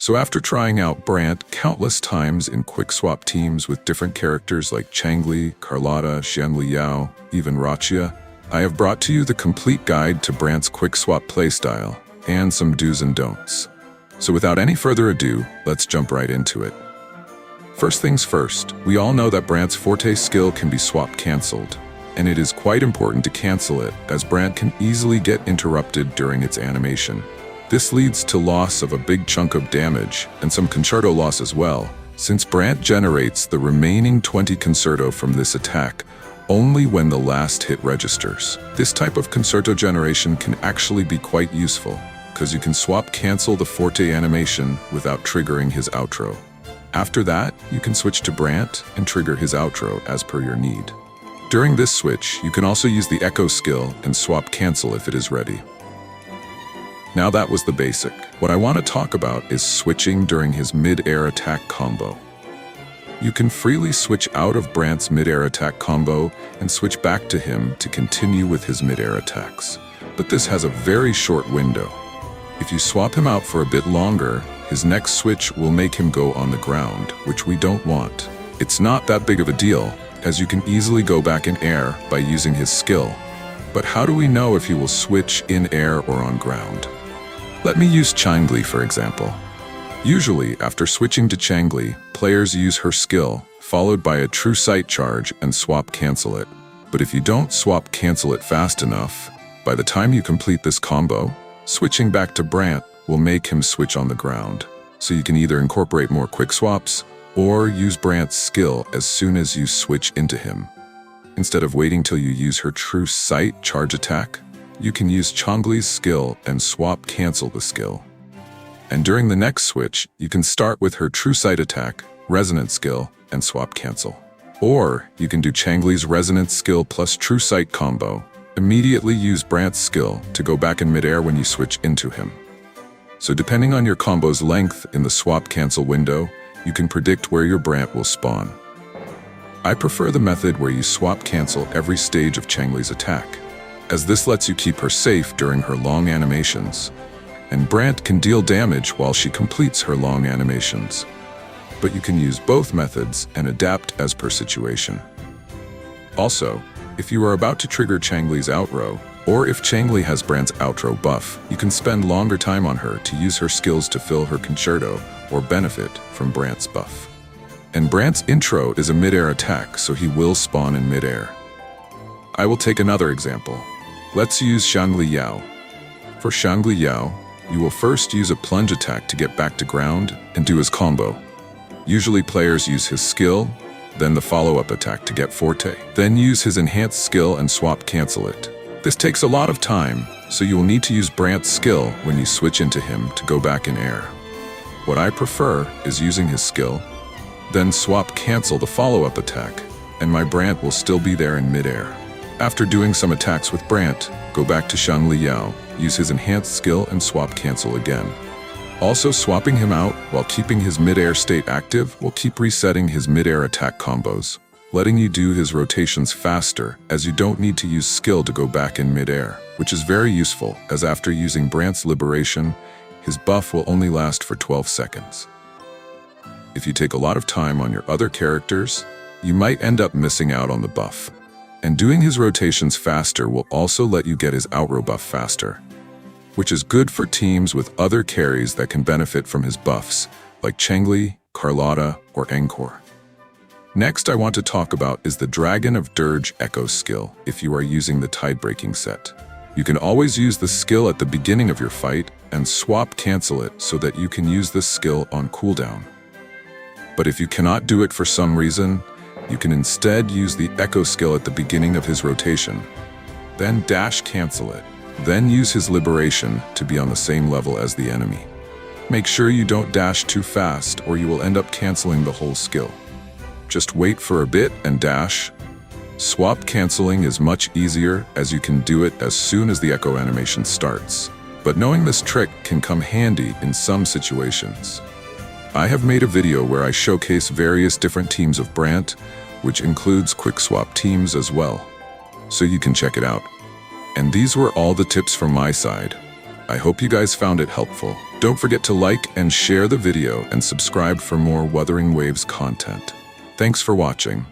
So after trying out Brant countless times in Quickswap teams with different characters like Changli, Carlotta, Xianli Yao, even Rachia, I have brought to you the complete guide to Brant's Quickswap playstyle and some do's and don'ts. So without any further ado, let's jump right into it. First things first, we all know that Brant's Forte skill can be swap cancelled, and it is quite important to cancel it as Brant can easily get interrupted during its animation. This leads to loss of a big chunk of damage and some concerto loss as well, since Brant generates the remaining 20 concerto from this attack only when the last hit registers. This type of concerto generation can actually be quite useful, because you can swap cancel the Forte animation without triggering his outro. After that, you can switch to Brant and trigger his outro as per your need. During this switch, you can also use the echo skill and swap cancel if it is ready. Now that was the basic. What I want to talk about is switching during his mid-air attack combo. You can freely switch out of Brant's mid-air attack combo and switch back to him to continue with his mid-air attacks. But this has a very short window. If you swap him out for a bit longer, his next switch will make him go on the ground, which we don't want. It's not that big of a deal, as you can easily go back in air by using his skill. But how do we know if he will switch in air or on ground? Let me use Changli for example. Usually, after switching to Changli, players use her skill, followed by a true sight charge and swap cancel it. But if you don't swap cancel it fast enough, by the time you complete this combo, switching back to Brant will make him switch on the ground. So you can either incorporate more quick swaps, or use Brant's skill as soon as you switch into him. Instead of waiting till you use her true sight charge attack, you can use Changli's skill and swap cancel the skill. And during the next switch, you can start with her true sight attack, resonance skill, and swap cancel. Or you can do Changli's resonance skill plus true sight combo. Immediately use Brant's skill to go back in midair when you switch into him. So depending on your combo's length in the swap cancel window, you can predict where your Brant will spawn. I prefer the method where you swap cancel every stage of Changli's attack, as this lets you keep her safe during her long animations, and Brant can deal damage while she completes her long animations. But you can use both methods and adapt as per situation. Also, if you are about to trigger Changli's outro, or if Changli has Brant's outro buff, you can spend longer time on her to use her skills to fill her concerto or benefit from Brant's buff. And Brant's intro is a mid-air attack, so he will spawn in mid-air. I will take another example. Let's use Xianli Yao. For Xianli Yao, you will first use a plunge attack to get back to ground and do his combo. Usually players use his skill, then the follow-up attack to get Forte, then use his enhanced skill and swap cancel it. This takes a lot of time, so you will need to use Brant's skill when you switch into him to go back in air. What I prefer is using his skill, then swap cancel the follow-up attack, and my Brant will still be there in mid-air. After doing some attacks with Brant, go back to Xianli Yao, use his enhanced skill and swap cancel again. Also, swapping him out while keeping his mid-air state active will keep resetting his mid-air attack combos, letting you do his rotations faster as you don't need to use skill to go back in mid-air, which is very useful as after using Brant's liberation, his buff will only last for 12 seconds. If you take a lot of time on your other characters, you might end up missing out on the buff. And doing his rotations faster will also let you get his outro buff faster, which is good for teams with other carries that can benefit from his buffs, like Changli, Carlotta, or Encore. Next I want to talk about is the Dragon of Dirge Echo skill if you are using the Tidebreaking set. You can always use the skill at the beginning of your fight and swap cancel it so that you can use this skill on cooldown. But if you cannot do it for some reason, you can instead use the Echo skill at the beginning of his rotation, then dash cancel it, then use his liberation to be on the same level as the enemy. Make sure you don't dash too fast or you will end up canceling the whole skill. Just wait for a bit and dash. Swap canceling is much easier as you can do it as soon as the Echo animation starts, but knowing this trick can come handy in some situations. I have made a video where I showcase various different teams of Brant, which includes Quickswap teams as well, so you can check it out. And these were all the tips from my side. I hope you guys found it helpful. Don't forget to like and share the video and subscribe for more Wuthering Waves content. Thanks for watching.